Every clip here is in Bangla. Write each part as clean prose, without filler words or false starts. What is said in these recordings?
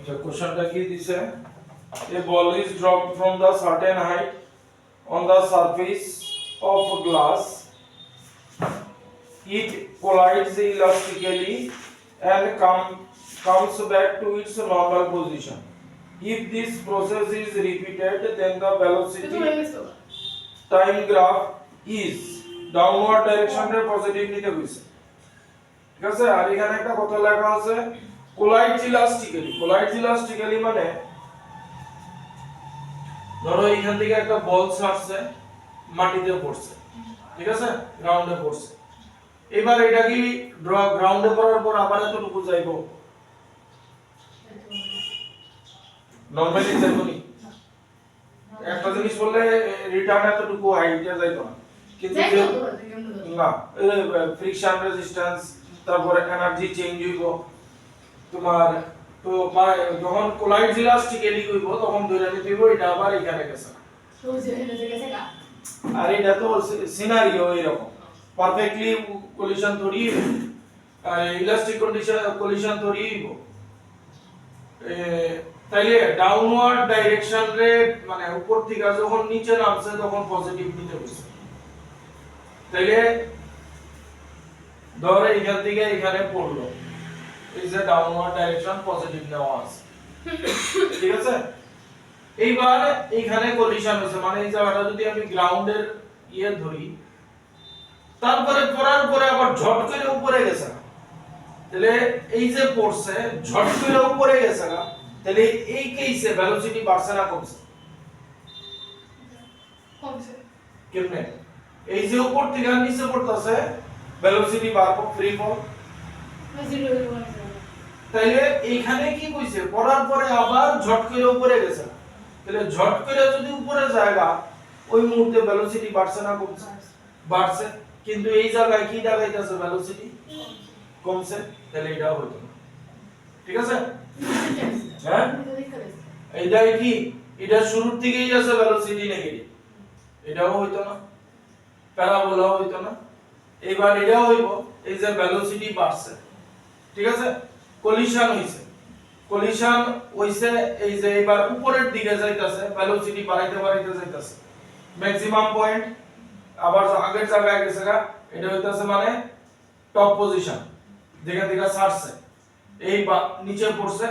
The question টা কি দিছে a ball is dropped from the certain height on the surface of glass. It collides elastically and comes back to its normal position. If this process is repeated, then the velocity time graph is downward direction রে পজিটিভ নিতে কইছে। ঠিক আছে, আর এখানে একটা কথা লেখা আছে collides elastically মানে ধরো এখান থেকে একটা বল ছাড়ছে মাটিতে পড়ছে, ঠিক আছে, গ্রাউন্ডে পড়ছে। এবার এটা কি গ্রাউন্ডে পড়ার পর আবার এতটুকু যাইবো? নরমালি যাইবো নি। একটা জিনিস বললে রিটার্ন এতটুকু হাইটে যাইতো না, কিন্তু না ফ্রিকশন রেজিস্ট্যান্স তারপরে এনার্জি চেঞ্জ হইব তোমার। তো যখন কোলাইডস ইলাস্টিক্যালি হইব তখন ধরে নিতে হইব এটা আবার এখানে গেছে, আর এটা তো সিনারিও এরকম perfectly collision theory elastic condition collision theory হইব। তাইলে ডাউনওয়ার্ড ডাইরেকশন রে মানে উপর থেকে যখন নিচে নামছে তখন পজিটিভ নিতে হইছে। তাইলে ধরে এখান থেকে এখানে পড়লো, এই যে ডাউনওয়ার্ড ডাইরেকশন পজিটিভ নেওয়া আছে, ঠিক আছে। এইবার এইখানে কলিশন হইছে মানে এই জায়গাটা যদি আমি গ্রাউন্ডের ইয়ে ধরি, তারপরে পড়ার পরে আবার ঝট করে উপরে গেছে, তাহলে এই যে পড়ছে ঝট করে উপরে গেছে না, তাহলে এই কেসে ভেলোসিটি বাড়ছে না কমছে? কমছে। কেমনে? এই যে উপর থেকে নিচে পড়তাছে ভেলোসিটি বাড়বো, ফ্রি ফল। তাইলে এইখানে কি কইছে পড়ার পরে আবার ঝট করে উপরে গেছে, তাহলে ঝট করে যদি উপরে জায়গা ওই মুহূর্তে ভেলোসিটি বাড়ছে না কমছে? বাড়ছে। কিন্তু এই জায়গায় কি দেখাইতেছে ভেলোসিটি কমছে, তাহলে এটাও হইতো না, ঠিক আছে। হ্যাঁ এইটাই কি এটা শুরুর থেকেই আছে ভেলোসিটি নেগেটিভ, এটাও হইতো না, প্যারাবোলা হইতো না। এবার এটাও হইব এই যে ভেলোসিটি বাড়ছে, ঠিক আছে, কলিশন হইছে, কলিশন হইছে এই যে এবার উপরের দিকে যাইতাছে, ভেলোসিটি বাড়াইতে বাড়াইতে যাইতাছে ম্যাক্সিমাম পয়েন্ট, আবার আগের জায়গায় গেছে গা, এটা হইতাছে মানে টপ পজিশন যেখান থেকে ছাড়ছে, এই নিচে পড়ছে,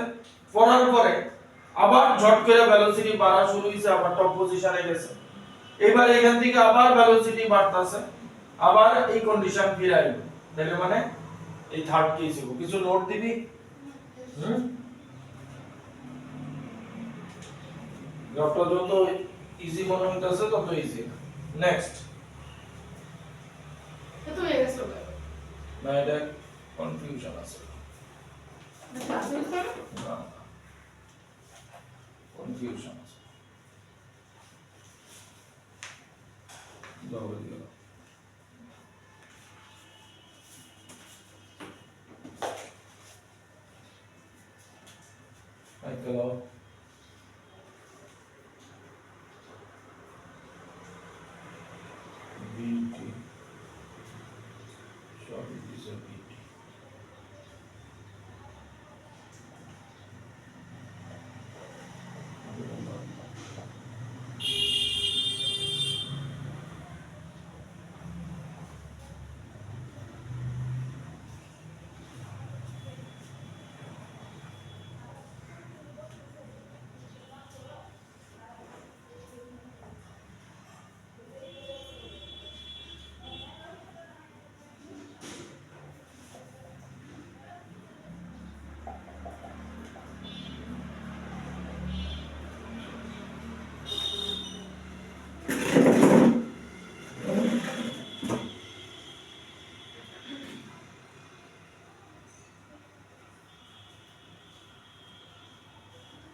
পড়ার পরে আবার ঝট করে ভেলোসিটি বাড়া শুরু হইছে, আবার টপ পজিশনে গেছে। এবার এখান থেকে আবার ভেলোসিটি বাড়তাছে, আবার এই কন্ডিশন ফিরে আইব, তাহলে মানে এই থার্ড কেস হইব। কিছু নোট দিবি? ডক্টর যত ইজি মনে হইতাছে তত ইজি। নেক্সট তো হয়ে গেছে না, এটা কনফিউশন আছে, না কনফিউশন আছে, দাও দিও Hello. BT. Sorry, this is BT.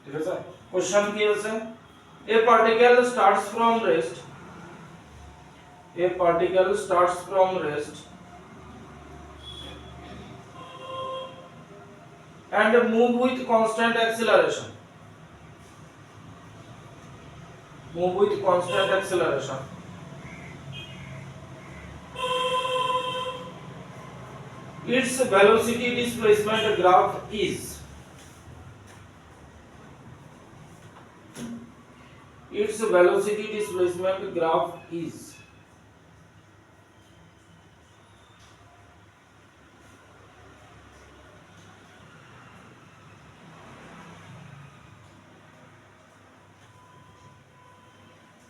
ঠিক আছে, কোশ্চেন কি আছে? A particle starts from rest, a particle starts from rest and move with constant acceleration, move with constant acceleration. Its velocity displacement graph is, its velocity displacement graph is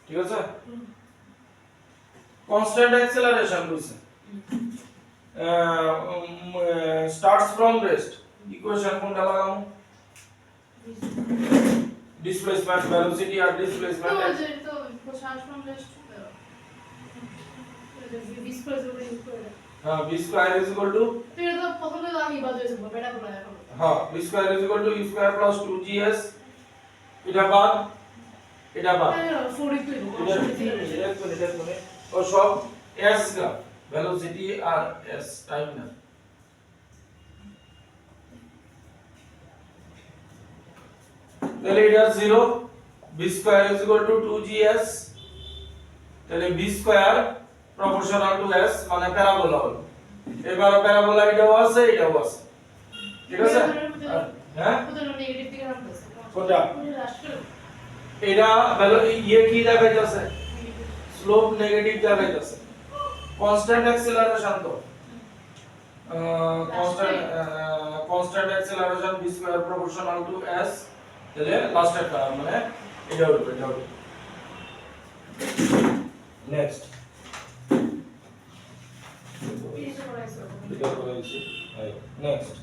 ঠিক আছে constant acceleration কইছে starts from rest equation কোনটা লাগামু displacement velocity আর displacement তো starts from rest v square over u square হ্যাঁ v square is equal to फिर तो প্রথমে তো আমি বাজাইছি বেটা বলা এখন হ্যাঁ v square is equal to u square plus 2gs এটা বাদ এটা বাদ ও সব s গ্রাফ ভেলোসিটি আর s টাইম না তাহলে এটা 0 v square is equal to 2gs তাহলে v square proportional to s মানে প্যারাবোলা হলো এবার প্যারাবোলা এটাও আছে এটাও আছে ঠিক আছে হ্যাঁ ওদের নেগেটিভ দিকে নামতেছে কোনটা রাষ্ট্র এটা ভ্যালু ইয়ে কি দেখাইতেছে স্লোপ নেগেটিভ দেখাইতেছে কনস্ট্যান্ট অ্যাক্সিলারেশন তো constant acceleration v square proportional to s তাহলে লাস্টের টার্ম মানে এটা হবে নেক্সট নেক্সট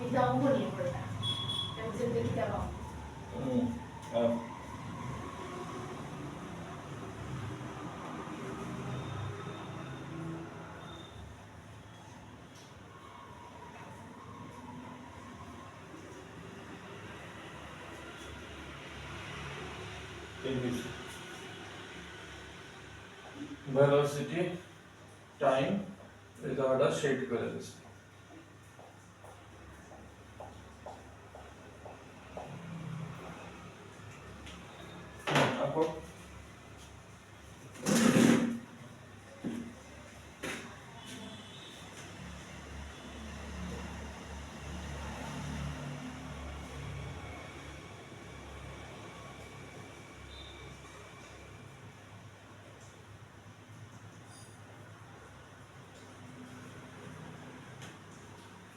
এটা অঙ্ক নিয়ে পড়ে না এক্সাম দেখি যাবো velocity time without a shade করে দিচ্ছি আপো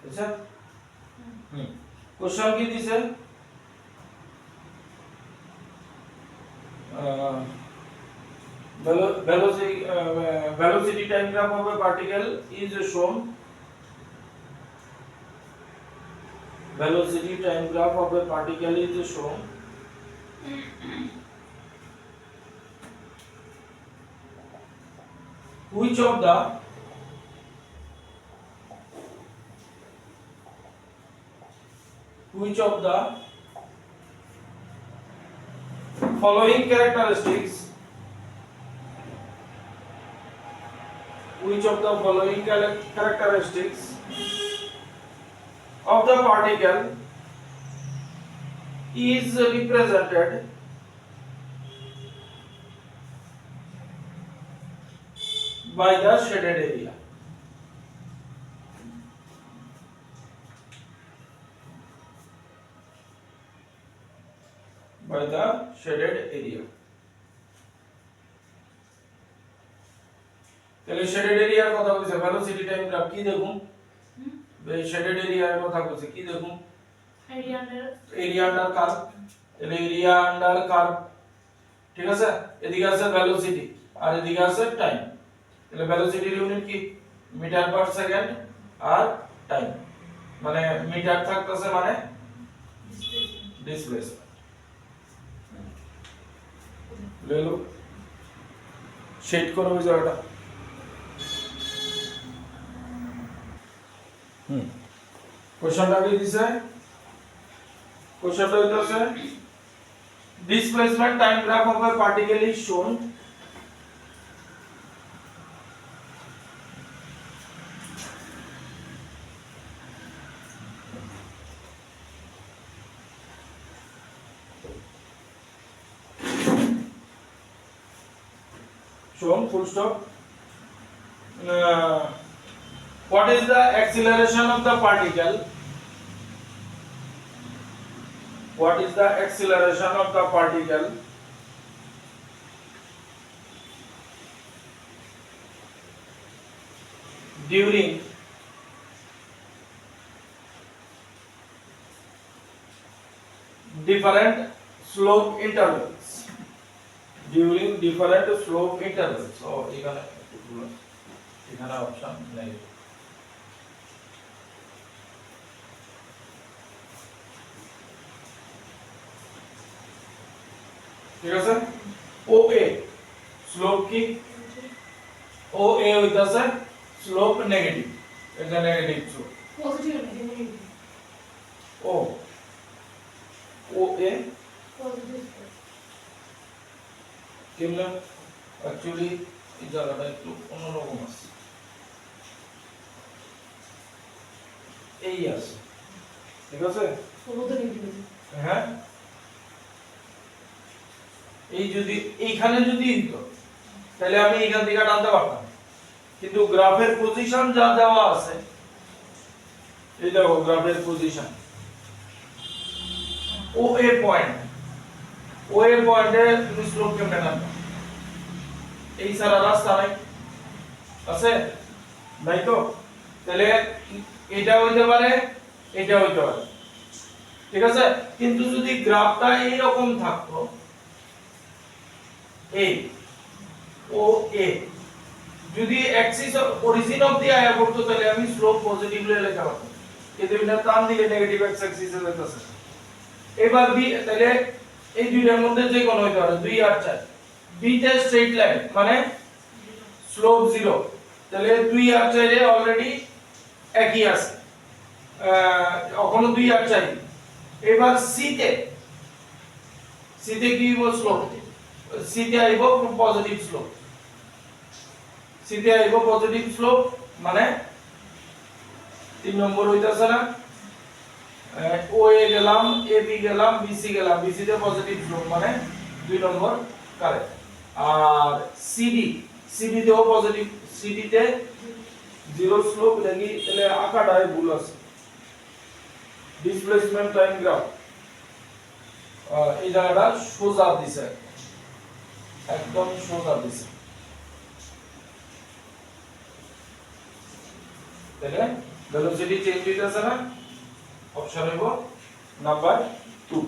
আচ্ছা কোশ্চেন কি দিছে velocity time graph of a particle is shown velocity time graph of a particle is shown which of the following characteristics of the particle is represented by the shaded area তাহলে শেডেড এরিয়ার কথা কইছে ভেলোসিটি টাইম গ্রাফ কি দেখুন এই শেডেড এরিয়ার কথা কইছে কি দেখুন এরিয়া আন্ডার কার্ভ তাহলে এরিয়া আন্ডার কার্ভ ঠিক আছে এদিকে আছে ভেলোসিটি আর এদিকে আছে টাইম তাহলে ভেলোসিটির ইউনিট কি মিটার পার সেকেন্ড আর টাইম মানে মিটার থাকতেছে মানে ডিসপ্লেসমেন্ট লেলো শেড করো ওই জায়গাটা কোশ্চেনটা কি দিছে কোশ্চেনটা হইতাছে displacement time graph of a particle is shown shown full stop. What is the acceleration of the particle? What is the acceleration of the particle during different slope intervals? During different slope intervals. So এখানে অপশন নেই। ঠিক আছে, OA স্লোপ কি? OA হইতাছে স্লোপ নেগেটিভ, এটা নেগেটিভ স্লোপ। পজিটিভ নেগেটিভ ও OA পজিটিভ কেমন? অ্যাকচুয়ালি এই জায়গাটা একটু অন্যরকম আছে, এই আছে, ঠিক আছে? হ্যাঁ, এই যদি এইখানে যদি হতো তাহলে আমি এখান থেকে টানতে পারতাম, কিন্তু গ্রাফের পজিশন যা দেওয়া আছে, এই দেখো গ্রাফের পজিশন OA পয়েন্ট, OA পয়েন্টে তুমি স্লোপ কেমনে টানবে? এই সারা রাস্তা নাই, আছে নাই তো? তাহলে এটা হইতে পারে, এটা হইতে পারে, ঠিক আছে? কিন্তু যদি গ্রাফটা এইরকম থাকতো, এই OA যদি অ্যাক্সিস অরিজিন অবধি আয়া করতো তাহলে আমি স্লোপ পজিটিভলি লেখা পারতাম, কিন্তু এটা টান দিলে নেগেটিভ এক্স অ্যাক্সিসে যেতেছে। এবার বি, তাহলে এই দুইটার মধ্যে যে কোন হইতে পারে 2 আর 4, বি তে স্ট্রেট লাইন মানে স্লোপ 0, তাহলে 2 আর 4 এ অলরেডি একই আছে, এখনো 2 আর 4। এবার সি তে কি হইব? স্লোপ সি তে আইব পজিটিভ স্লোপ, সি তে আইব পজিটিভ স্লোপ মানে 3 নম্বর হইতাছে না, OA গেলাম, AB গেলাম, BC গেলাম, BC তে পজিটিভ স্লোপ মানে 2 নম্বর কারেক্ট। আর CD তেও পজিটিভ, CD তে 0 স্লোপ লাগি, তাহলে আঁকাটায় ভুল আছে। ডিসপ্লেসমেন্ট টাইম গ্রাফ এই জায়গাটা সোজা দিছে, একদম সোজা দিছে, তাহলে ভেলোসিটি চেঞ্জ হইতাছে না, অপশন হইব নাম্বার 2।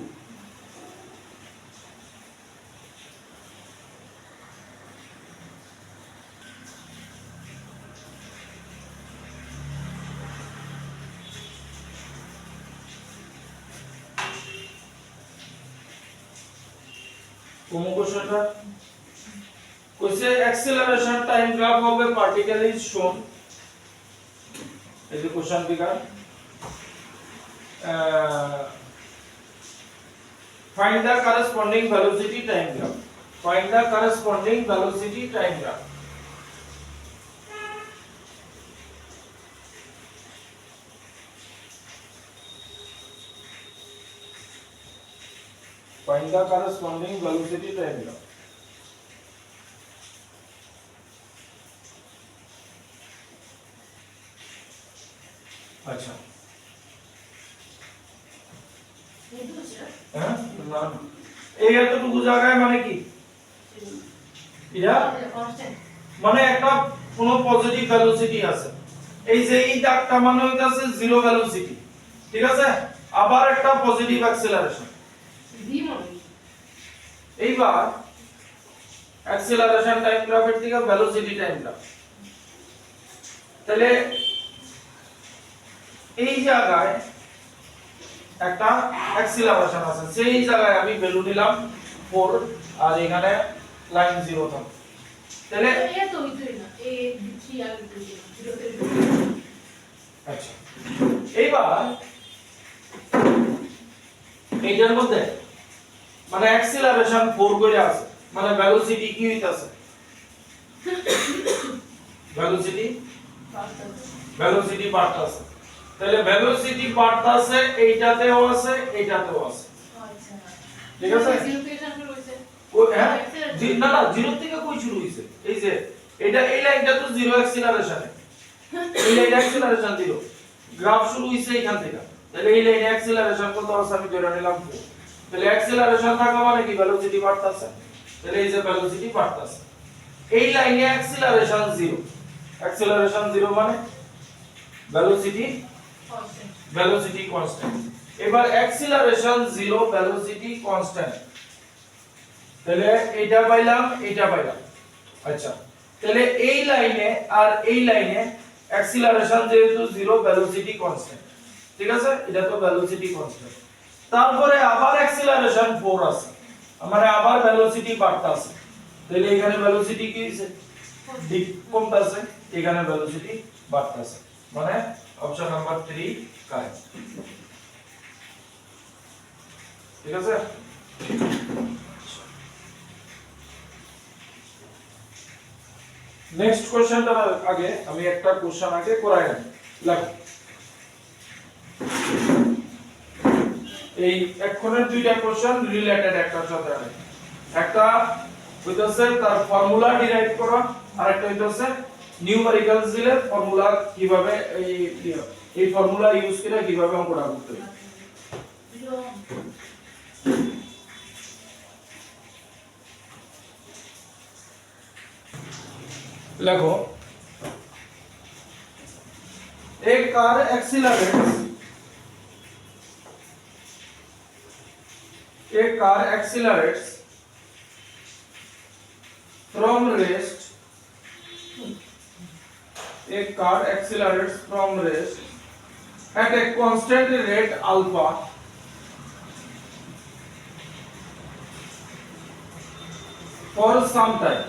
কোশ্চেনটা কইছে acceleration time graph of A particle is শোন। এই যে question figure, find the corresponding velocity time graph, find the corresponding velocity time graph। find the corresponding velocity time graph। আচ্ছা, হ্যাঁ না এই এতটুকু জায়গায় মানে কি, এটা মানে একটা কোন পজিটিভ ভেলোসিটি আছে, এই যে এই দাগটা মানে হইতাছে জিরো ভেলোসিটি, ঠিক আছে? আবার একটা পজিটিভ অ্যাক্সেলারেশন, এইবার অ্যাক্সেলারেশন টাইম গ্রাফের থেকে ভেলোসিটি টাইম গ্রাফ, তাহলে এই জায়গায় একটা অ্যাক্সেলারেশন আছে, সেই জায়গায় আমি ভ্যালু নিলাম 4 আর এখানে লাইন 0 থাকবে, তাহলে এত হইতই না, এই 3 আর 0 তে। আচ্ছা, এইবার এইটার মধ্যে মানে অ্যাক্সেলারেশন 4 করে আছে, মানে ভেলোসিটি কি হইতাছে? ভেলোসিটি বাড়তাছে, তাহলে ভেলোসিটি বাড়তাছে, এইটাতেও আছে এইটাতেও আছে, আচ্ছা ঠিক আছে? 0 তে ট্রান্সফার হইছে, ও হ্যাঁ না না জিরো থেকে কই শুরু হইছে এই যে এটা এই লাইনটা তো জিরো অ্যাক্সিলারেশনে এই লাইন অ্যাক্সিলারেশন জিরো গ্রাফ শুরু হইছে এখান থেকে তাহলে এই লাইনে অ্যাক্সিলারেশন কত আছে আমি ধরে নিলাম 4 তাহলে অ্যাক্সিলারেশন থাকা মানে কি ভেলোসিটি বাড়তাছে তাহলে এই যে ভেলোসিটি বাড়তাছে এই লাইনে অ্যাক্সিলারেশন জিরো মানে ভেলোসিটি কনস্ট্যান্ট এবার অ্যাক্সিলারেশন জিরো ভেলোসিটি কনস্ট্যান্ট তাহলে এটা পাইলাম আচ্ছা তাহলে এই লাইনে আর এই লাইনে অ্যাক্সিলারেশন যেহেতু জিরো ভেলোসিটি কনস্ট্যান্ট ঠিক আছে এটা তো ভেলোসিটি কনস্ট্যান্ট তারপরে আবার অ্যাক্সিলারেশন 4 আছে মানে আবার ভেলোসিটি বাড়তাছে তাহলে এখানে ভেলোসিটি কি হইছে কমতাছে এখানে ভেলোসিটি বাড়তাছে মানে অপশন নাম্বার 3 কারেক্ট ঠিক আছে নেক্সট কোশ্চেনটা আগে আমি একটা কোশ্চেন আগে করাই নেব দেখো এই এক্ষণের দুইটা কোশ্চেন রিলেটেড একটার সাথে একটা হইতাছে তার ফর্মুলা ডিরাইভ করা আর একটা হইতাছে নিউমেরিক্যালস দিলে ফর্মুলা কিভাবে এই ফর্মুলা ইউজ করে কিভাবে অঙ্কটা করতে হয় लिखो एक car accelerates from rest at a constant rate alpha for some time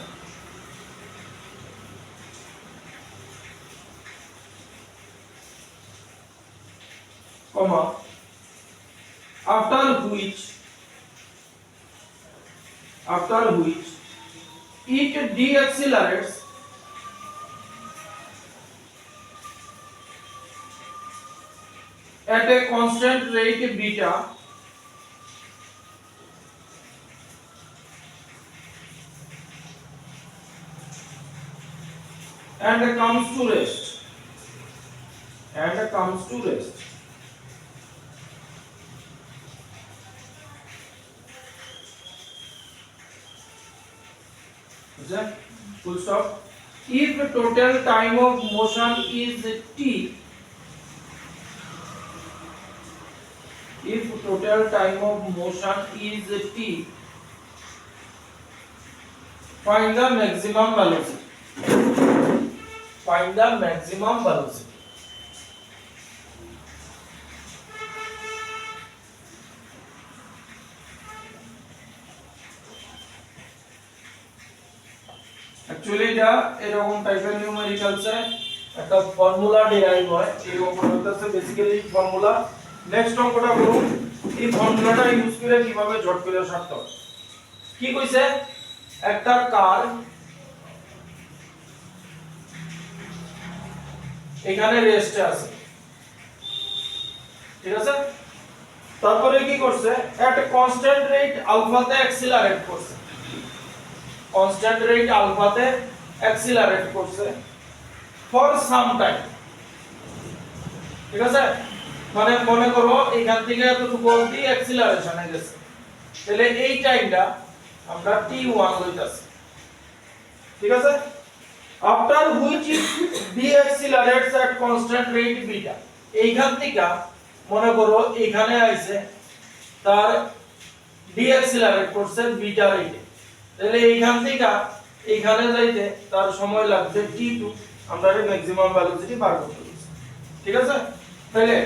comma after which it deaccelerates at a constant rate beta and comes to rest full stop if total time of motion is t find the maximum velocity actually এটা এরকম টাইপের নিউমেরিক্যালসে একটা ফর্মুলা ডিরাইভ হয় এই অঙ্কটা হচ্ছে বেসিক্যালি ফর্মুলা নেক্সট অঙ্কটা করুন এই ফর্মুলাটা ইউজ করে কিভাবে জট করে সারতে হয় কি কইছে একটা কার এখানে রেস্টে আছে ঠিক আছে তারপরে কি করছে এট কনস্ট্যান্ট রেট আলফাতে অ্যাক্সিলারেট করছে ফর সাম টাইম ঠিক আছে মানে মনে করো এখান থেকে এতটুকু অবধি অ্যাক্সিলারেশনে গেছে তাহলে এই টাইমটা আমরা t1 লইতাছি ঠিক আছে after which it decelerates at constant rate beta এইখান থেকে মনে করো এখানে আইছে তার ডিঅ্যাক্সিলারেট করছে বিটা রেটে তাহলে এইখান থেকে এইখানে যাইতে তার সময় লাগবে t2 আমরা এর ম্যাক্সিমাম ভেলোসিটি বার করতে হবে ঠিক আছে তাহলে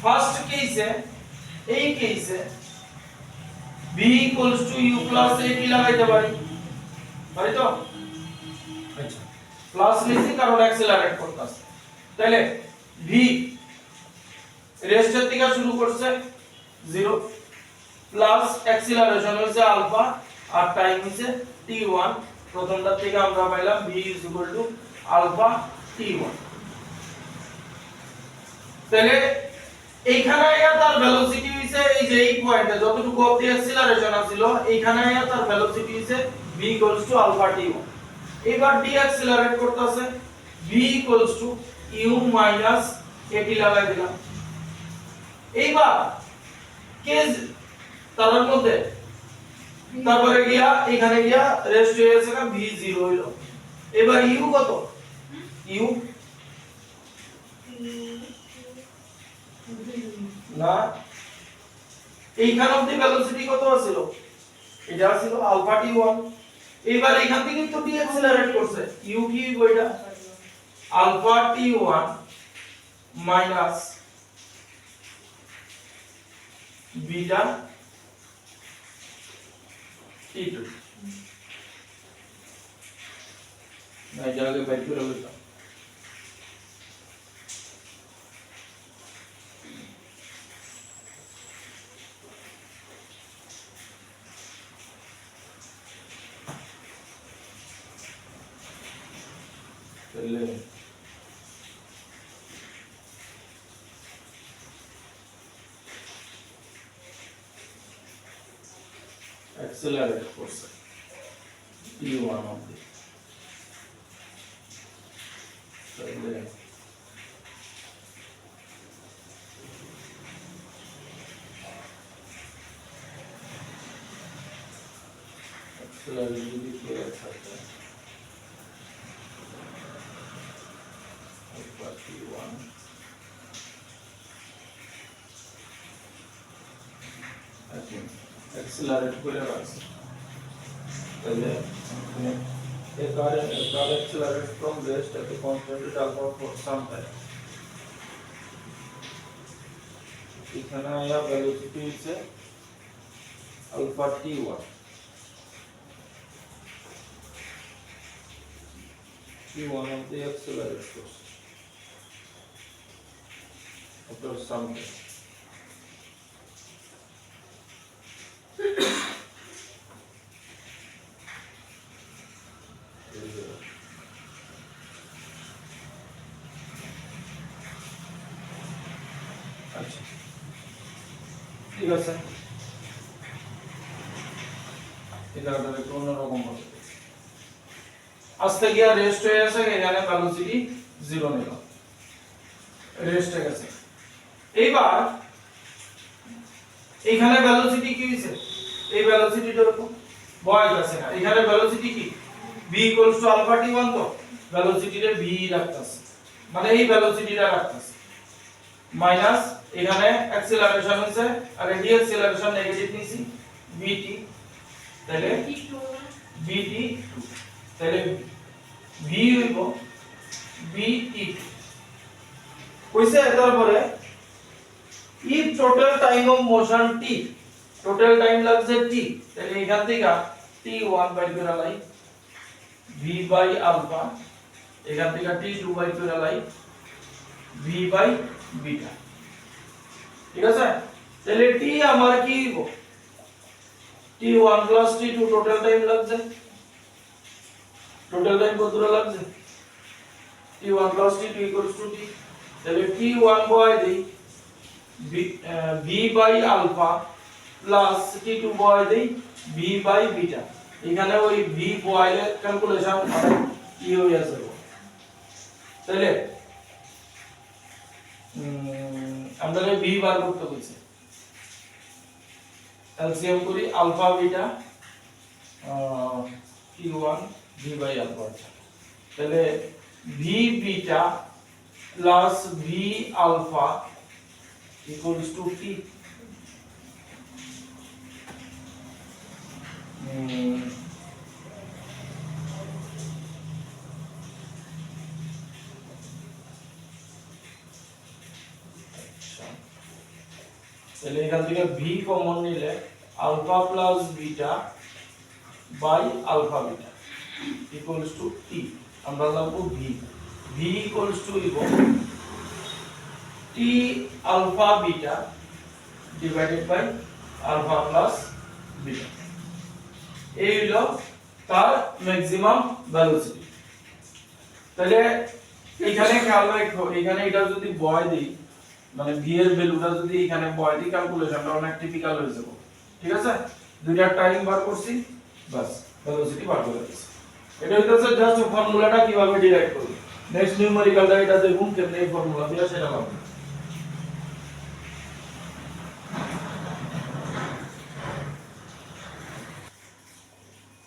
ফার্স্ট কেসে এই কেসে v u at লাগাইতে পারি তো আচ্ছা প্লাস লিখি কারণ অ্যাক্সিলারেট করতেছে তাহলে v রেস্টের থেকে শুরু করছে 0 প্লাস অ্যাক্সিলারেশন হইছে আলফা আর টাইম হইছে t1 প্রথমটা থেকে আমরা পাইলাম v আলফা t1 তাহলে এইখানে তার ভেলোসিটি হইছে হইছে এই যে এই পয়েন্টে যতটুকু অবধি অ্যাক্সিলারেশন আছিল এইখানে তার ভেলোসিটি হইছে v alpha t1 এবার ডি অ্যাক্সিলারেট করতেছে v u at লাগাই দিলাম এইবার কেজ তার মধ্যে তারপরে গিয়া এখানে গিয়া রেস্ট হয়ে গেছে না v0 হইলো এবার u কত u না এইখান অবধি ভেলোসিটি কত ছিল এটা ছিল আলফা t1 এবার এখান থেকে তো ডি অ্যাক্সিলারেট করছে u কি হইলো alpha t1 minus beta t2 না এটা আগে বাইর করে লইলাম তাহলে accelerate করছে t1 অবধি তাহলে accelerate যদি করে থাকে alpha t1 accelerate করে রাখছে তাহলে a car accelerates from rest at a constant alpha for some time এখানে আয়া velocity হচ্ছে alpha t1 of the accelerate force after some time আচ্ছা ঠিক আছে এটা একটু অন্যরকম হবে আস্তে গিয়া রেস্ট হয়ে গেছে এখানে ভেলোসিটি 0 নিল রেস্ট হয়ে গেছে এইবার এখানে ভেলোসিটি কি হইছে এই ভেলোসিটিটা এরকম বয় আছে না এখানে ভেলোসিটি কি v alpha t1 তো ভেলোসিটিতে v রাখতাছে মানে এই ভেলোসিটিটা রাখতাছে মাইনাস এখানে অ্যাক্সিলারেশন হইছে আর ডি অ্যাক্সিলারেশন নেগেটিভ নিছি vt তাহলে vt তাহলে v হইব vt কইছে তারপরে if total time of motion t total time লাগছে t তাহলে এখান থেকে t1 বাই করে লাই v বাই আলফা এখান থেকে t2 বাই করে লাই v বাই বিটা ঠিক আছে তাহলে t আমার কি হইব t1 plus t2 total time লাগছে টোটাল টাইম কত লাগছে t1 plus t2 equals to t তাহলে t1 বয় দেই v by alpha plus t2 বয় দেই v বাই বিটা এখানে ওই v বয়ের ক্যালকুলেশন মানে কি হয়ে যাবে তাহলে আমরা v বার করতে কইছে এলসিএম করি alpha beta t1 v by alpha তাহলে v beta plus v alpha equals to t তাহলে এখান থেকে v কমন নিলে alpha plus beta by alpha beta equals to t আমরা লিখব v v equals to t alpha beta divided by alpha plus beta এই হলো তার ম্যাক্সিমাম ভেলোসিটি তাহলে এখানে খেয়াল রাখো এখানে এটা যদি বয় দেই মানে ভি এর ভ্যালুটা যদি এখানে বয়টি ক্যালকুলেশনটা অনেক টিপিক্যাল হয়ে যাবে, ঠিক আছে? দুইটা টাইম বার করছি, বাস ভেলোসিটি বার করে দিচ্ছি। এটা হইতাছে জাস্ট ফর্মুলাটা কিভাবে ডিরাইভ করব। নেক্সট নিউমেরিক্যালটা এটা দেখুন কেমনে এই ফর্মুলা দিয়ে সেটা পাবো।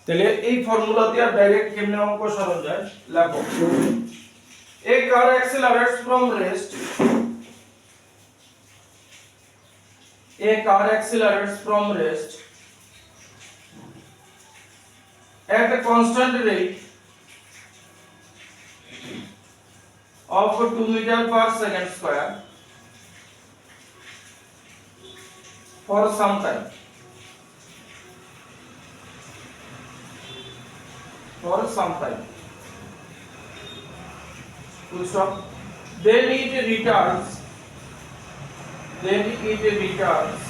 তাহলে এই ফর্মুলা দিয়ে ডাইরেক্ট কেমনে অঙ্ক সরল যায় লেখো। A car accelerates from rest. A car accelerates from rest at a constant rate of 2 meter per second square for some time. For some time. Full stop. Then it returns. Then it returns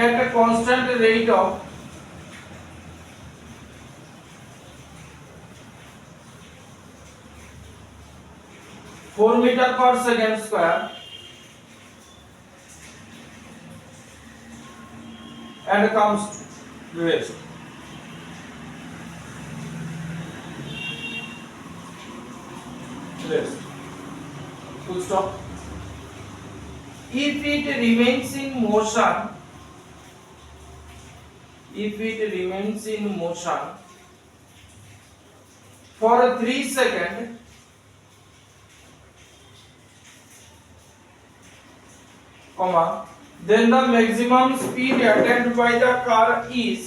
at a constant rate of 4 meter per second square and comes to rest. Rest. Full stop. If it remains in motion, for 3 seconds, comma, then the maximum speed attained by the car is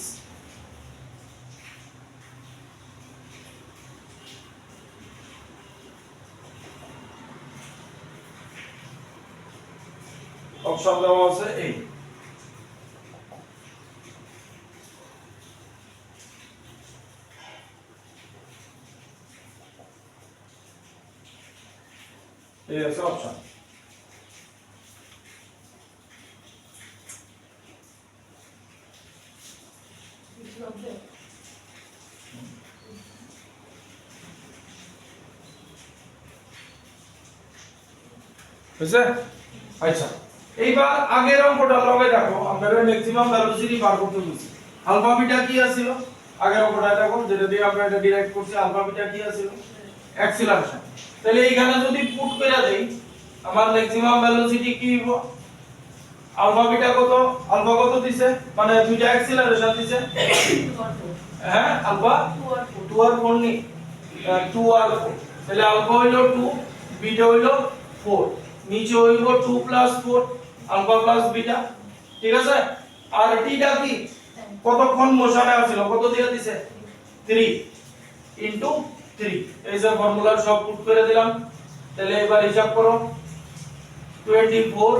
option দেওয়া আছে এই। এই আছে অপশন। বুঝছে? আচ্ছা এইবার আগের অঙ্কটা লগে দেখো, আমরা ম্যাক্সিমাম ভেলোসিটি বার করতে বলছি। আলফা বিটা কি আছিল? আগের অঙ্কটা দেখো যেটা দিয়ে আমরা এটা ডিরাইভ করছি, আলফা বিটা কি আছিল? অ্যাক্সিলারেশন। তাহলে এইখানে যদি পুট করে দেই আমার ম্যাক্সিমাম ভেলোসিটি কি হইব? আলফা বিটা কত? আলফা কত দিছে? মানে দুইটা অ্যাক্সিলারেশন দিছে। হ্যাঁ আলফা 2 আর 4 নি 2 আর 4। তাহলে আলফা হইলো 2, বিটা হইলো 4, নিচে হইব 2 প্লাস 4 আলফা প্লাস বিটা, ঠিক আছে? আর টিটা কি কতক্ষণ মোশনে আছিল? কত দিয়ে দিছে? 3 ইনটু 3। এই যে ফর্মুলা সব পুট করে দিলাম। তাহলে এবার হিসাব করো 24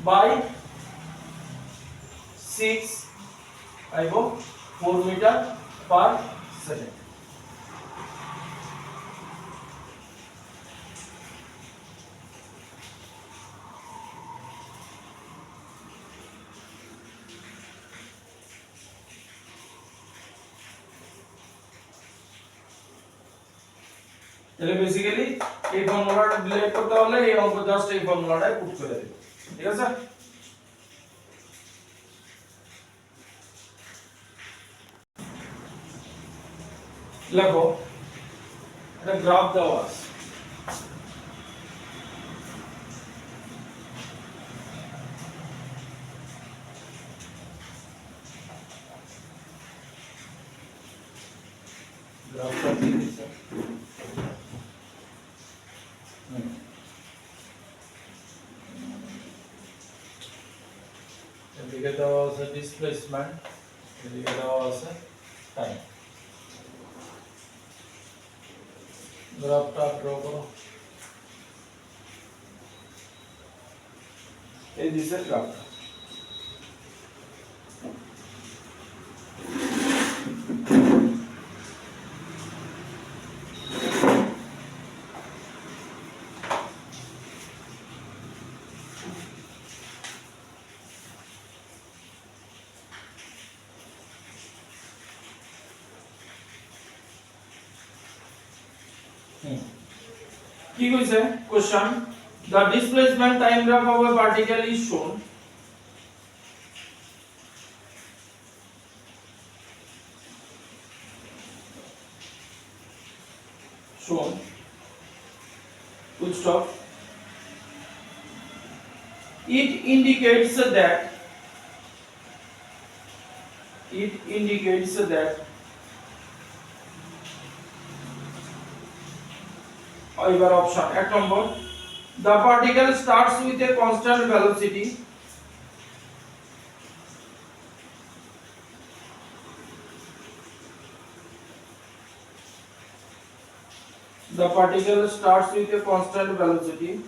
বাই 6 আইবো 4 মিটার পার সেকেন্ড। তাহলে বেসিক্যালি এই ফর্মুলাটা ডিরাইভ করতে হলে এই অঙ্ক জাস্ট এই ফর্মুলাটাই পুট করে দেব, ঠিক আছে? লেখো একটা গ্রাফ দেওয়া আছে। গ্রাফটা দিয়ে দিচ্ছি। এদিকে দেওয়া আছে ডিসপ্লেসমেন্ট, এদিকে দেওয়া আছে টাইম। গ্রাফটা ড্র করো। এই দিছে গ্রাফটা। কি কইছে question the displacement time graph of a particle is shown full stop it indicates that এবার অপশন এক নম্বর the particle starts with a constant velocity the particle starts with a constant velocity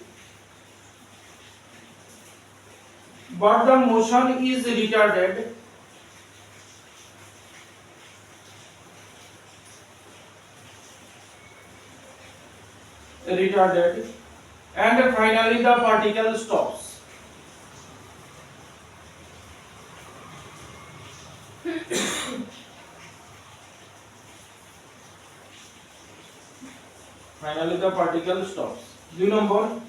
but the motion is retarded and finally the particle stops finally the particle stops 2 number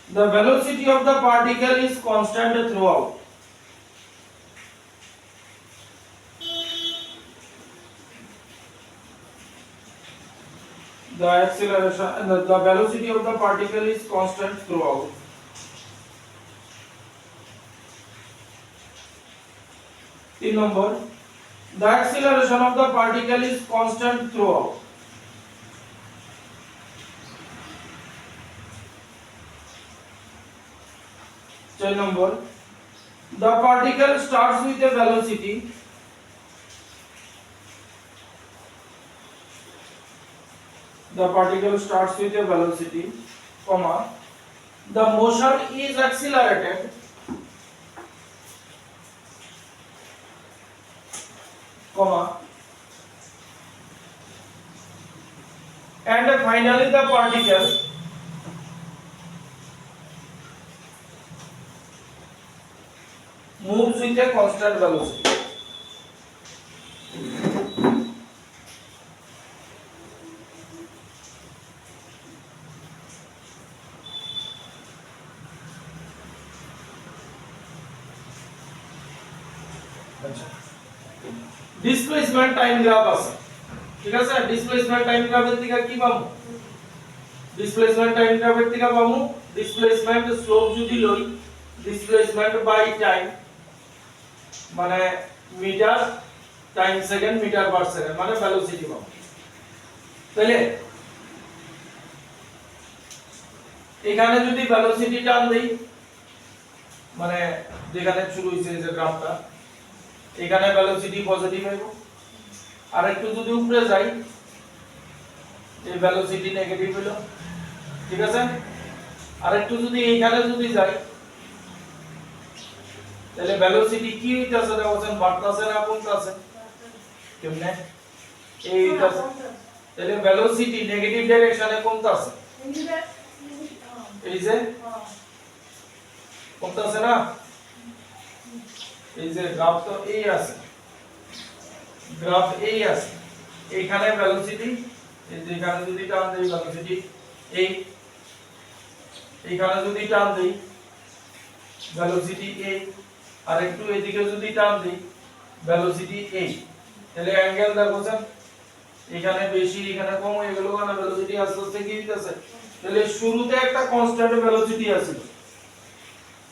the velocity of the particle is constant throughout the acceleration the velocity of the particle is constant throughout 3 number the acceleration of the particle is constant throughout 4 number the particle starts with a velocity comma the motion is accelerated comma and finally the particle moves with a constant velocity displacement time graph আছে ঠিক আছে ডিসপ্লেসমেন্ট টাইম গ্রাফের থেকে কি পাবো ডিসপ্লেসমেন্ট টাইম গ্রাফের থেকে পাবো ডিসপ্লেসমেন্ট স্লোপ যদি লই ডিসপ্লেসমেন্ট বাই টাইম মানে metre time second metre per second মানে ভেলোসিটি পাবো তাহলে এখানে যদি ভেলোসিটি টান দেই মানে যেখানে শুরু হইছে যে গ্রাফটা এখানে ভেলোসিটি পজিটিভ হইব আর একটু যদি উপরে যাই এই ভেলোসিটি নেগেটিভ হলো ঠিক আছে আর একটু যদি এইখানে যদি যাই তাহলে ভেলোসিটি কি হইতাছে দেখেন বাড়তাছে না কমতাছে কেমনে এইটাছে তাহলে ভেলোসিটি নেগেটিভ ডাইরেকশনে কমতাছে এই যে কমতাছে না এই যে গ্রাফ তো এই আছে গ্রাফ এই আছে এইখানে ভেলোসিটি এই যে এখানে যদি টান দেই ভেলোসিটি এই এইখানে যদি টান দেই ভেলোসিটি এই আর একটু এদিকে যদি টান দেই ভেলোসিটি এই তাহলে অ্যাঙ্গেল দেখোছেন এখানে বেশি এখানে কম হয়ে গেল কারণ ভেলোসিটি আস্তে আস্তে কি হইতাছে তাহলে শুরুতে একটা কনস্ট্যান্ট ভেলোসিটি আছে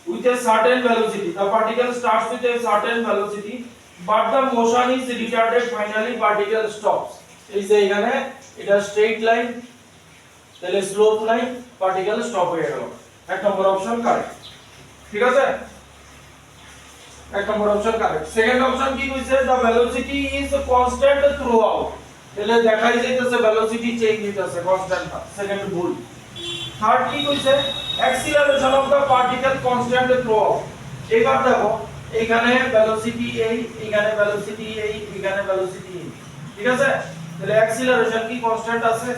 with a certain velocity the particle starts with a certain velocity but the motion is retarded finally particle stops এই যে এখানে এটা স্ট্রেইট লাইন তাহলে স্লোপ লাইন পার্টিকেল স্টপ হয়ে গেল এক নম্বর অপশন কারেক্ট ঠিক আছে এক নম্বর অপশন কারেক্ট সেকেন্ড অপশন কি কইছে the velocity is constant throughout তাহলে দেখাই যাইতেছে ভেলোসিটি চেঞ্জ হইতাছে কনস্ট্যান্ট না সেকেন্ড ভুল থার্ড কি কইছে acceleration of the particle constant throughout এবার দেখো এখানে ভেলোসিটি এই এখানে ভেলোসিটি এই এখানে ভেলোসিটি এই ঠিক আছে তাহলে acceleration কি কনস্ট্যান্ট আছে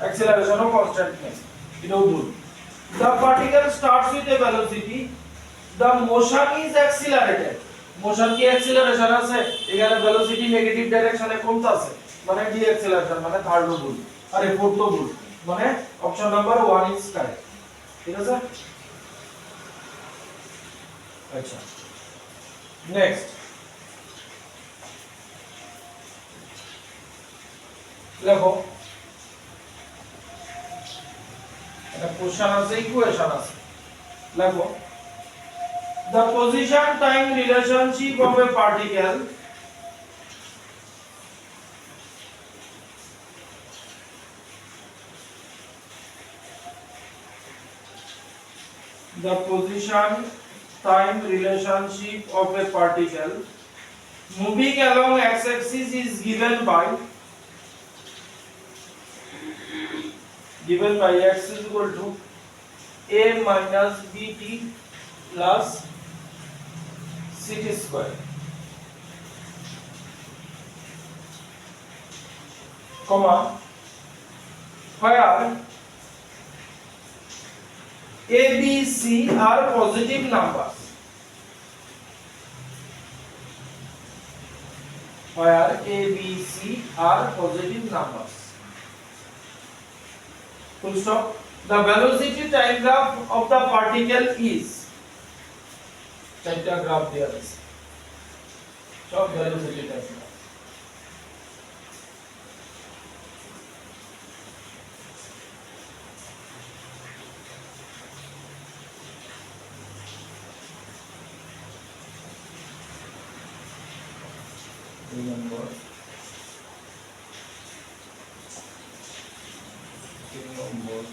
acceleration ও কনস্ট্যান্ট নেই এটাও ভুল the particle starts with a velocity the motion is accelerated motion কি acceleration আছে এখানে ভেলোসিটি নেগেটিভ ডাইরেকশনে কমতাছে মানে ডিএক্সেলারেশন মানে থার্ড ভুল আর ফোর্থ ভুল মানে অপশন নাম্বার 1 ইজ কারেক্ট ঠিক আছে আচ্ছা নেক্সট লেখো এটা কোশ্চেন আছে ইকুয়েশন আছে লেখো the position time relationship of a particle the position time relationship of a particle moving along x-axis is given by x is equal to a minus bt plus ct square comma where a b c are positive numbers where a b c are positive numbers full stop the velocity time graph of the particle is চারটা গ্রাফ দেয়া আছে সব ভ্যালুসিটি টাইপ নম্বর 3 নম্বর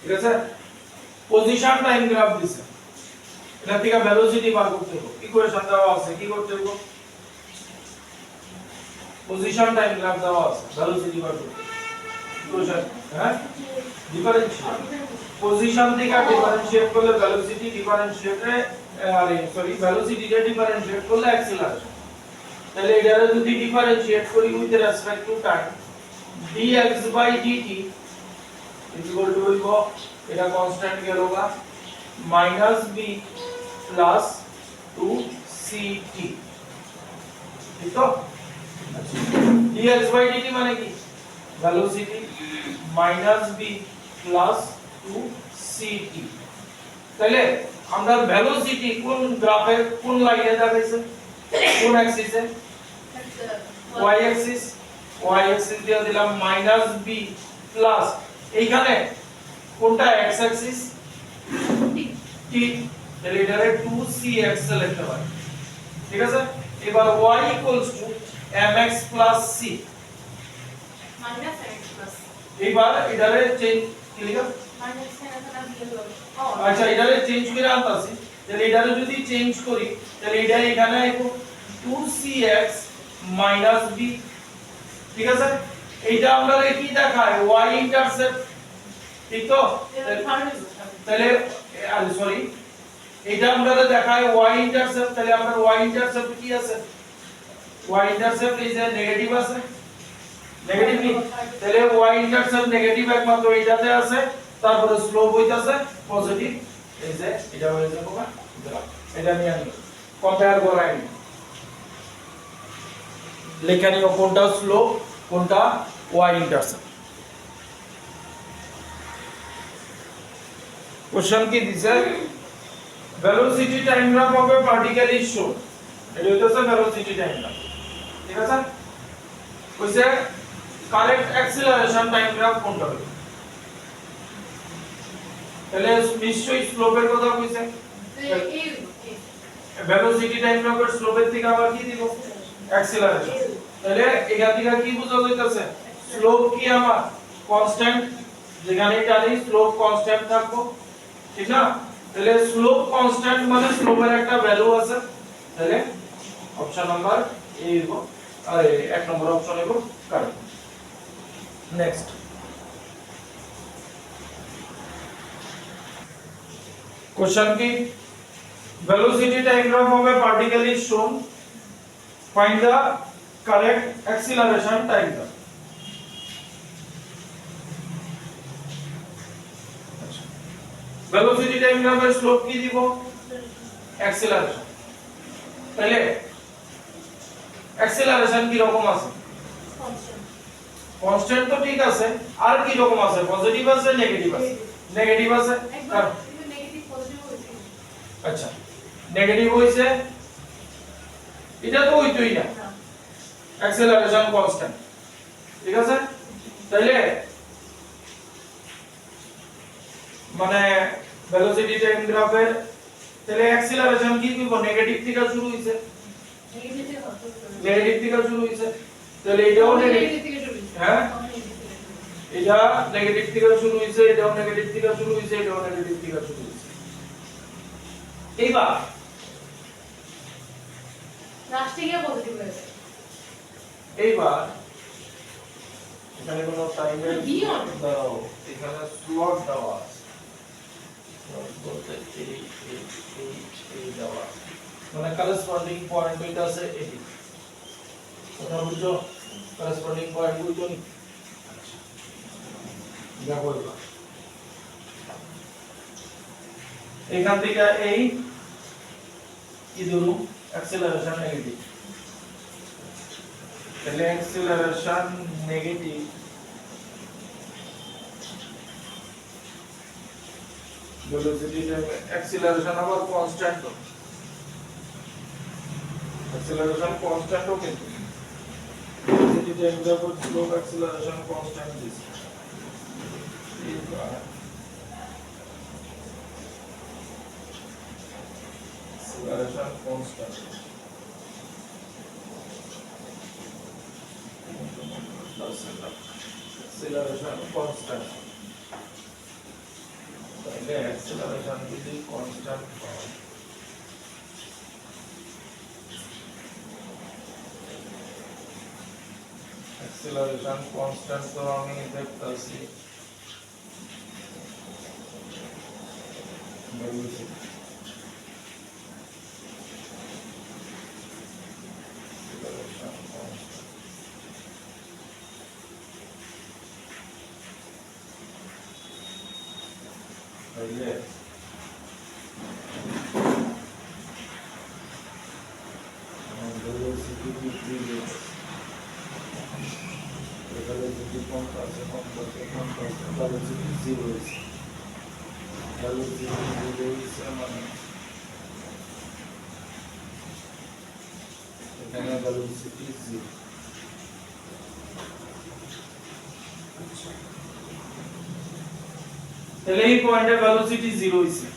ঠিক আছে পজিশন টাইম গ্রাফ দিছে এটা থেকে ভেলোসিটি বার করতে হবে ইকুয়েশন দেওয়া আছে কি করতে হবে পজিশন টাইম গ্রাফ দেওয়া আছে ভেলোসিটি বার করতে ইকুয়েশন হ্যাঁ ডিফারেন্সিয়েট পজিশন থেকে ডিফারেন্সিয়েট করলে ভেলোসিটি ডিফারেন্সিয়েটে ভেলোসিটিকে ডিফারেন্সিয়েট করলে অ্যাক্সিলারেশন তাহলে এটারে যদি ডিফারেন্সিয়েট করি with respect to time dx by dt is equal to होगा এটা कांस्टेंट क्या होगा minus b plus 2ct ठीक तो dx by dt মানে কি velocity minus b plus 2ct তাহলে আমরা velocity কোন গ্রাফে কোন লাইনে দেখাইছে কোন অ্যাক্সিসে y axis দিয়ে দিলাম minus b plus এইখানে কোনটা x axis t তাহলে এটারে 2cx লিখতে পারি ঠিক আছে এবার y mx c minus x plus এবার এটারে চেঞ্জ কি লিখা minus আচ্ছা এটারে চেঞ্জ করে আনতাছি তাহলে এটারে যদি চেঞ্জ করি তাহলে এটা এখানে আইবো 2cx b ঠিক আছে এইটা আমরা কি দেখায় y ইন্টারসেপ্ট ঠিক তো তাহলে সরি এটা আমরা দেখায় y ইন্টারসেপ্ট তাহলে আমরা y ইন্টারসেপ্ট কি আছে y intercept is a negative আছে নেগেটিভ নি তাহলে y ইন্টারসেপ্ট নেগেটিভ একমাত্র এটাতে আছে তারপরে স্লোপ হইতাছে পজিটিভ এই যে এটা হয়ে যাবে না এটা নিয়ে আনি কম্পেয়ার করাই লেখানি কোনটা স্লোপ কোনটা y ইন্টারসেপ্ট क्वेश्चन की दिस है velocity time graph of a particle is shown এটা হচ্ছে velocity time graph ঠিক আছে কইছে কারেক্ট অ্যাক্সিলারেশন টাইম গ্রাফ কোনটা হবে তাহলে নিশ্চয়ই স্লোপের কথা কইছে ভেলোসিটি টাইম গ্রাফের স্লোপের থেকে আবার কি দিব অ্যাক্সিলারেশন তাহলে এখান থেকে কি বোঝা যাইতেছে স্লোপ কি আমার কনস্ট্যান্ট যেখানে টানি স্লোপ কনস্ট্যান্ট থাকবো ঠিক না তাহলে স্লোপ কনস্ট্যান্ট মানে স্লোপের একটা ভ্যালু আছে তাহলে অপশন নাম্বার এ দিব আর এক নম্বর অপশন দিব কারেক্ট নেক্সট क्वेश्चन की velocity time graph of a particle is shown find the correct acceleration time graph velocity time graph এর স্লোপ কি দিব acceleration তাহলে acceleration কি রকম আছে কনস্ট্যান্ট তো ঠিক আছে আর কি রকম আছে পজিটিভ আছে নেগেটিভ আছে নেগেটিভ আছে একবার নেগেটিভ পজিটিভ হয়েছে আচ্ছা নেগেটিভ হইছে এটা তো হইতোই না অ্যাক্সেলারেশন কনস্ট্যান্ট ঠিক আছে তাইলে মানে ভেলোসিটি টাইম গ্রাফের তাহলে অ্যাক্সেলারেশন কি দিব নেগেটিভ থেকে শুরু হইছে নেগেটিভ থেকে শুরু হইছে তাহলে এটাও নেগেটিভ থেকে শুরু হয়েছে হ্যাঁ এটা নেগেটিভ থেকে শুরু হইছে এটাও নেগেটিভ থেকে শুরু হইছে এটাও নেগেটিভ থেকে শুরু হইছে এইবার লাস্টে গিয়ে পজিটিভ হয়েছে এইবার এখানে কোনো টাইমের Beyond. দাও এখানে স্লট দেওয়া আছে স্লট বলতে এই দেওয়া আছে। মানে করসপন্ডিং পয়েন্ট এটা আছে এটি কথা বুঝছো করসপন্ডিং পয়েন্ট বুঝছো নি আচ্ছা দেখো এবার এখান থেকে এই কি ধরু অ্যাক্সেলারেশন নেগেটিভ তাহলে অ্যাক্সেলারেশন নেগেটিভ velocity acceleration আবার কনস্ট্যান্ট তো acceleration কনস্ট্যান্ট ও কিন্তু velocity টাইম যখন slope acceleration constant this acceleration constant acceleration constant তাহলে acceleration যদি constant হয় acceleration constant তো আমি দেখতাছি velocity acceleration constant তাহলে velocity decreases velocity কমতেছে velocity zero is velocity zero is মানে এখানে velocity zero তাহলে এই পয়েন্টে velocity 0 হইছে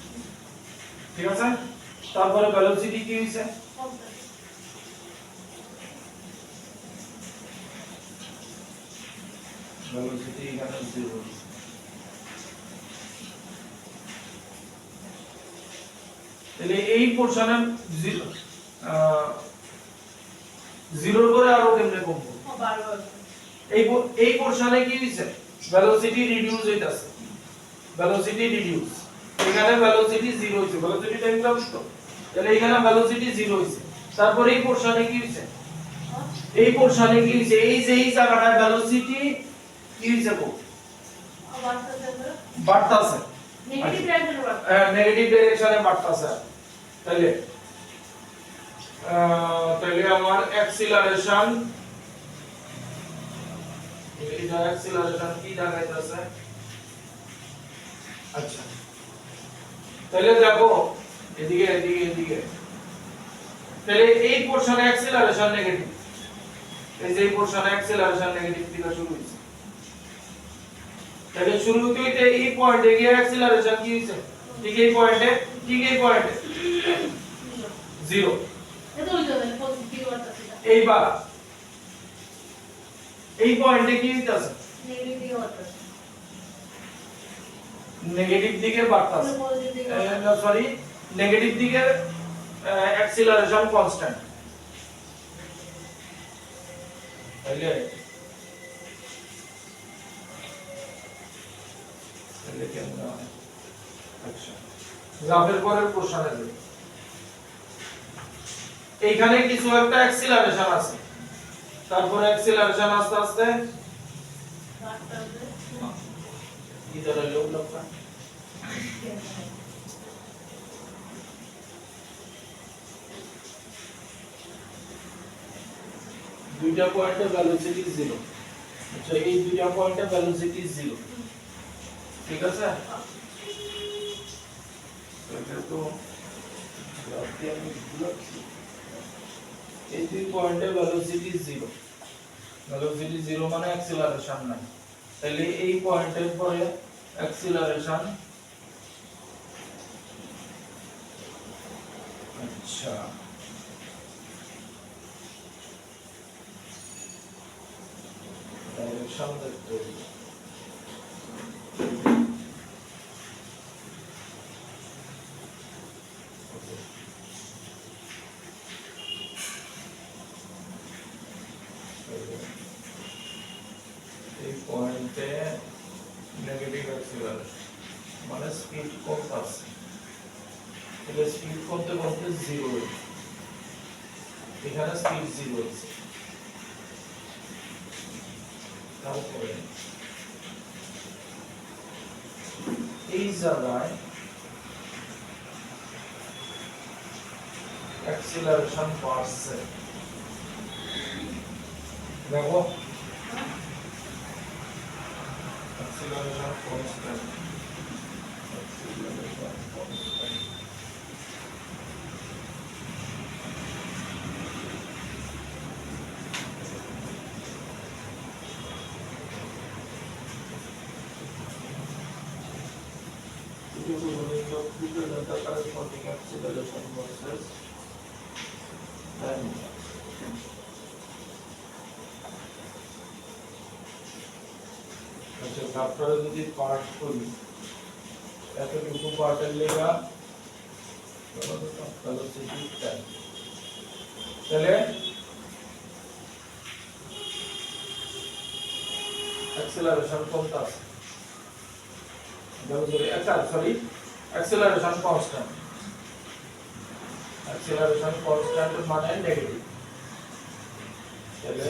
ঠিক আছে তারপরে velocity কি হইছে velocity এখানে 0 হইছে তাহলে এই পোরশনে 0 করে আরো কেমনে কমবো বারবার এই পোরশনে কি হইছে velocity রিডিউস হইতাছে velocity reduce এখানে velocity 0 হইছে velocity টাইম গ্রাফ তো তাহলে এখানে velocity 0 হইছে তারপর এই পোরশনে কি হইছে এই পোরশনে কি হইছে এই যে এই জায়গাটায় velocity কি হইছে গো বাড়তাছে নেগেটিভ ডাইরেকশনে নেগেটিভ ডাইরেকশনে বাড়তাছে তাহলে তাহলে আমার অ্যাক্সিলারেশন এটা অ্যাক্সিলারেশন কি দেখাইতাছে আচ্ছা তাহলে দেখো এদিকে এদিকে এদিকে তাহলে এই পোরশনে অ্যাক্সিলারেশন নেগেটিভ এই যে এই পোরশনে অ্যাক্সিলারেশন নেগেটিভ থেকে শুরু হইছে তাহলে শুরু হইতে এই পয়েন্টে গিয়ে অ্যাক্সিলারেশন কি হইছে ঠিক এই পয়েন্টে 0 এটা ওই জন্য পজিটিভ বাড়তাছে না এইবার এই পয়েন্টে কি হইতাছে নেগেটিভ দিকে বাড়তাছে নেগেটিভ দিকে বাড়তাছে পজিটিভ দিকে সরি নেগেটিভ দিকে অ্যাক্সিলারেশন কনস্ট্যান্ট তাইলে কেমন হয় আচ্ছা গ্রাফের পরের প্রশ্নে যাই এইখানে কিছু একটা অ্যাক্সিলারেশন আছে তারপর অ্যাক্সিলারেশন আস্তে আস্তে বাড়তাছে ইধর হলো লোকটা দুইটা পয়েন্টের ভেলোসিটি 0 আচ্ছা এই দুইটা পয়েন্টের ভেলোসিটি 0 ঠিক আছে এটা তো গ্রাফটি আমি ভুলাচ্ছি এই দুই পয়েন্টের ভেলোসিটি 0 ভেলোসিটি 0 মানে অ্যাক্সিলারেশন নাই তাহলে এই পয়েন্টের পরে অ্যাক্সিলারেশন আচ্ছা ডাইরেকশন দেখতে হবে এই পয়েন্টে নেগেটিভ অ্যাক্সিলারেশন মানে স্পিড কমতেছে এটা স্পিড কমতে কমতে 0 হয়েছে এখানে স্পিড 0 হয়েছে তারপরে এই জায়গায় অ্যাক্সিলারেশন বাড়ছে দেখো acceleration constant corresponding acceleration versus time আচ্ছা তারপরে যদি পার্ট করি এতটুকু পার্টের লেগা ভেলোসিটি টাইম তাহলে অ্যাক্সিলারেশন কোনটা আছে velocity sorry acceleration constant acceleration constant মানে নেগেটিভ তাহলে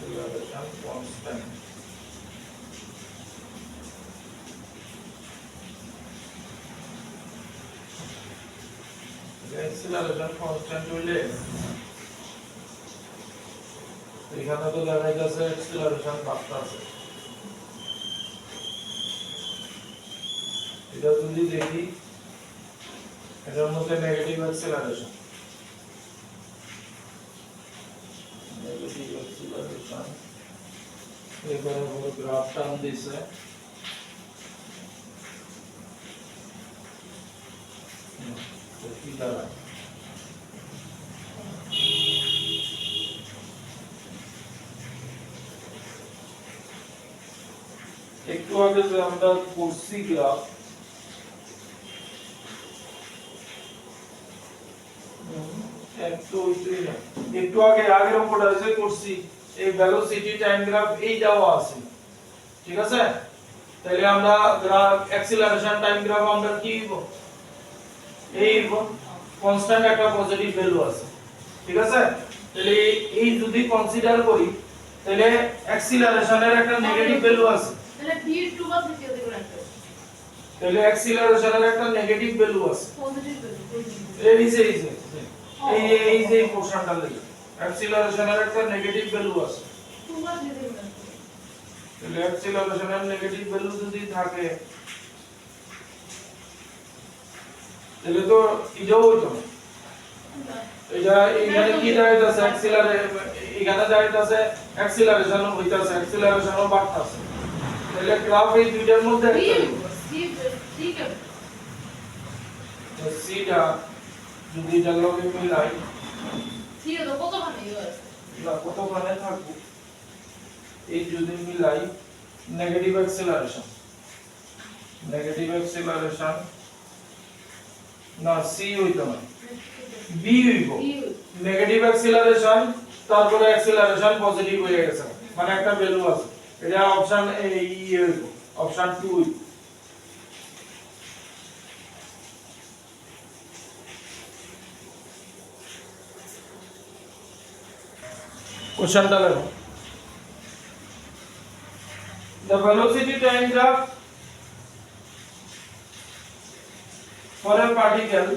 acceleration constant acceleration constant হইলে এখানে তো দেখা যাচ্ছে acceleration বাড়তেছে এটা যদি দেখি এটার মধ্যে নেগেটিভ acceleration এবারে বড় গ্রাফ টান দিছে কি দাঁড়ায় একটু আগে যে আমরা করছি গ্রাফ একটু আগে আগের অঙ্কটা যে করছি এই ভেলোসিটি টাইম গ্রাফ এই দেওয়া আছে ঠিক আছে তাহলে আমরা গ্রাফ অ্যাক্সিলারেশন টাইম গ্রাফ আমরা কি এই কনস্ট্যান্ট একটা পজিটিভ ভ্যালু আছে ঠিক আছে তাহলে এই যদি কনসিডার করি তাহলে অ্যাক্সিলারেশনের একটা নেগেটিভ ভ্যালু আছে তাহলে v2 বা দ্বিতীয় দিকে রাখতে তাহলে অ্যাক্সিলারেশনের একটা নেগেটিভ ভ্যালু আছে পজিটিভ ভ্যালু এই যে পোরশনটা লাগে অ্যাক্সিলারেশনের একটা নেগেটিভ ভ্যালু আছে 2 বা দ্বিতীয় দিকে রাখতে তাহলে অ্যাক্সিলারেশনের নেগেটিভ ভ্যালু যদি থাকে তাহলে তো এটাও হইতো না এটা এখানে কি দাঁড়াইতেছে এখানে দাঁড়াইতেছে অ্যাক্সিলারেশন হইতাছে অ্যাক্সিলারেশনও বাড়তাছে তাহলে গ্রাফ এই দুইটার মধ্যে তো সিটা যদি এটার লগে মিলাই সিও তো কতখানি ইয়ে আছে না কতখানে থাকবো এই যদি মিলাই নেগেটিভ অ্যাক্সেলারেশন না সি হইতো না বি হইব নেগেটিভ অ্যাক্সেলারেশন তারপরে অ্যাক্সেলারেশন পজিটিভ হয়ে গেছে মানে একটা ভ্যালু আছে এটা অপশন এই হইব অপশন 2 হইব क्वेश्चनটা দেখো the velocity time graph for a particle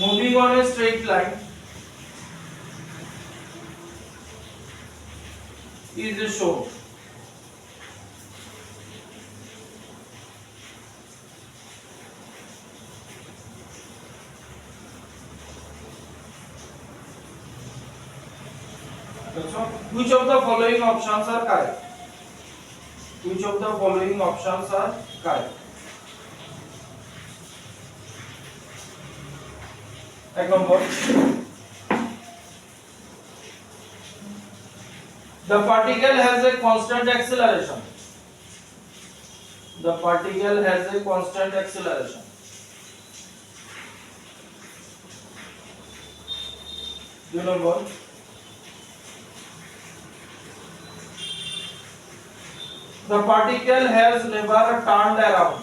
moving on a straight line is shown. Which of the following options are correct? Which of the following options are correct? Ek number. The particle has a constant acceleration. The particle has a constant acceleration. Do you know what? The particle has never turned around.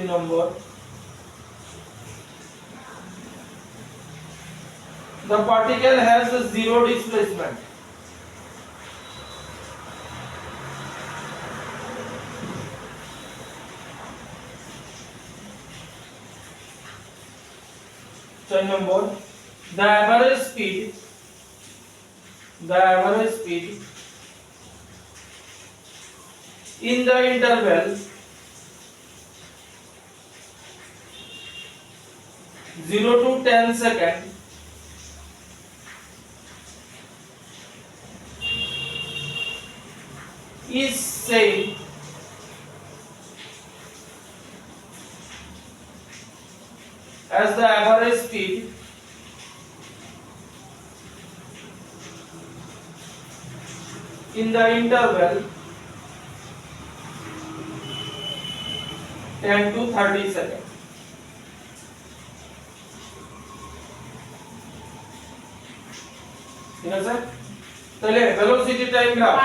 Number. The particle has zero displacement. Number. The average speed in the interval 0 to 10 seconds is same as the average speed in the interval 10 to 30 seconds. ঠিক আছে তাহলে ভেলোসিটি টাইম গ্রাফ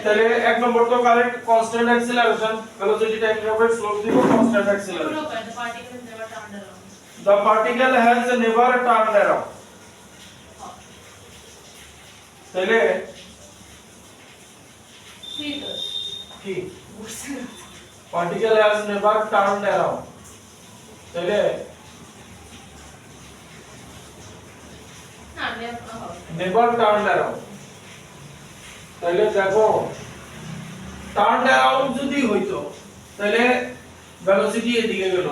তাহলে এক নম্বর তো correct constant acceleration velocity time গ্রাফের স্লোপ দিব constant acceleration the particle has never turned around তাহলে কি particle has never turned around তাহলে never turned around তাহলে দেখো turned around যদি হইতো তাহলে ভেলোসিটি এদিকে গেল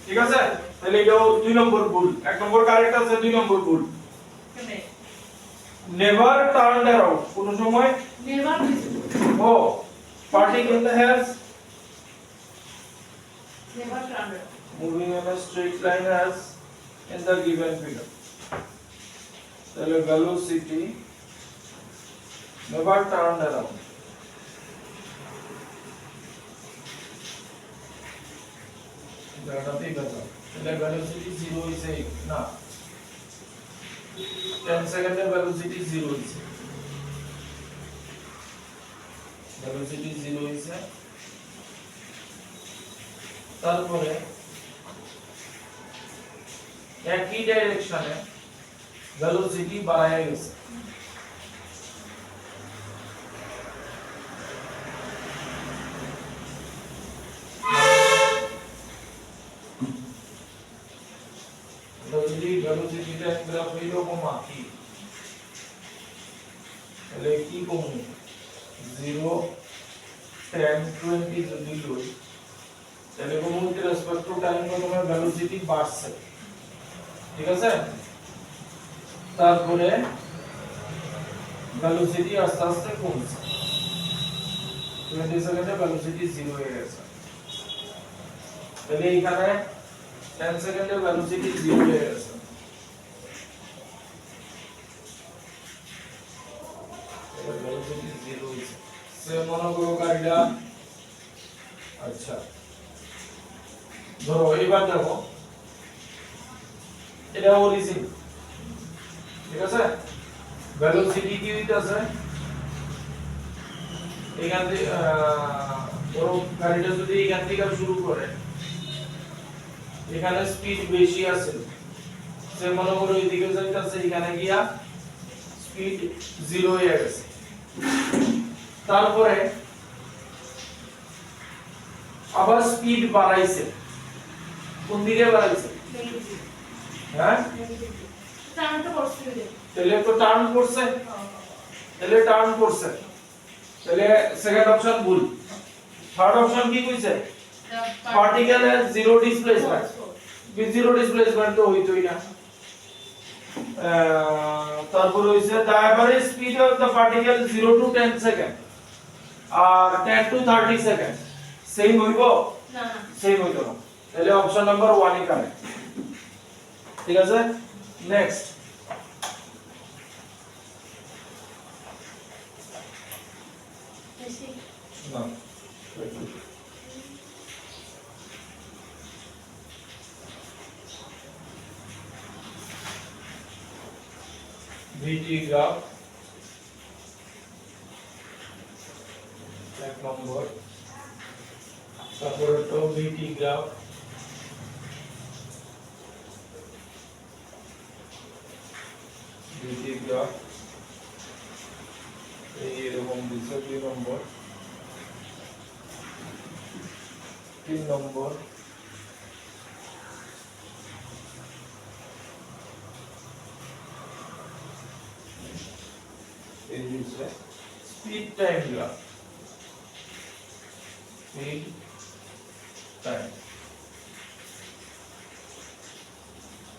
ঠিক আছে তাহলে এটাও দুই নম্বর ভুল এক নম্বর কারেক্ট আছে দুই নম্বর ভুল never turned around কোন সময় never O particle has never turned around moving in a straight line as in the given figure তাহলে velocity never turned around দাঁড়াতেই কথা তাহলে velocity 0 হইছে না 10 সেকেন্ডের velocity 0 হইছে velocity 0 হইছে তারপরে একই ডাইরেকশনে velocity বাড়ায় গেছে velocity টা গ্রাফ এরকম আঁকি তাহলে কি কমবে 0 10 20 যদি লই তাহলে উইথ রেসপেক্ট টু টাইম তোমার ভেলোসিটি বাড়ছে, ঠিক আছে। তারপরে ভেলোসিটি আস্তে আস্তে কমছে, 20 সেকেন্ডে ভেলোসিটি 0 হয়ে গেছে। তাহলে এখানে 10 সেকেন্ডে ভেলোসিটি 0 হয়ে গেছে। ভেলোসিটি 0 হয়েছে। সে মনে করো গাড়িটা, আচ্ছা ধরো এবার দেখো এটা অরিজিন, ঠিক আছে। ভেলোসিটি কি হইতাছে, এখান থেকে ধরো গাড়িটা যদি এখান থেকে শুরু করে, এখানে স্পিড বেশি আছে, সে মনে করো এইদিকে যাইতাছে, এখানে গিয়া স্পিড 0 হয়ে গেছে। তারপরে আবার স্পিড বাড়াইছে, কোন দিকে বাড়াইছে, হ্যাঁ টার্নটা করছে রে। তাহলে তো টার্ন করছে, তাহলে টার্ন করছে, তাহলে সেকেন্ড অপশন ভুল। থার্ড অপশন কি কইছে, particle has zero displacement. Zero displacement তো হইতোই না। তারপর হইছে the average speed of the particle 0 to 10 second আর 10 টু 30 সেকেন্ড সেম হইব না সেম হইতো না। তাহলে অপশন নাম্বার 1 ই কারেক্ট, ঠিক আছে। নেক্সট বেশি না, ভিটি গ্রাফ 1 নম্বর, তারপরে তো ভিটি গ্রাফ, ভিটি গ্রাফ এই এরকম দিছে 2 নম্বর, 3 নম্বর, এই দিছে speed time graph, speed time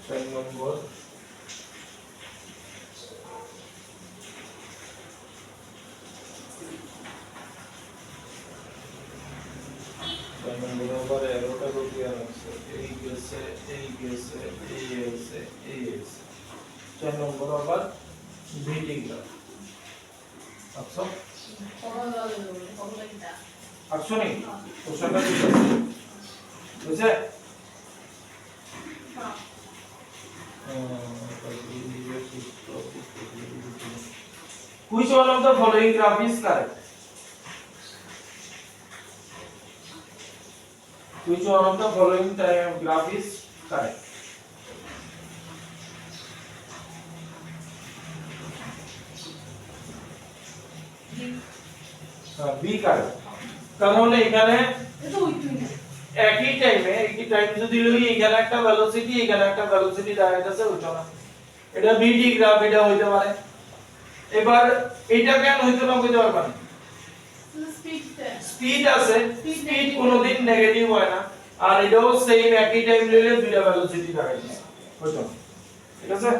4 নম্বর, আবার এরোটা করতে আছে, এই গেছে এই গেছে এই গেছে এই গেছে। 4 নম্বর আবার ভিটি গ্রাফ। আচ্ছা আচ্ছা নেই কোশ্চেনটা বুঝছে, which one of the following graph is correct? Which one of the following graph is correct? B correct, কারণ এখানে এটা উইথই না একই টাইম যদি লই, এখানে একটা ভেলোসিটি এখানে একটা ভেলোসিটি দাঁড়াইতেছে, ওইটা না। এটা ভিটি গ্রাফ, এটা হইতে পারে। এবার এটা কেন হইতো না কইতে পারবা না, স্পিড আছে, স্পিড কোনোদিন নেগেটিভ হয় না, আর এটাও সেম একই টাইম লইলে দুইটা ভেলোসিটি দাঁড়াইছে, হইতো না, ঠিক আছে।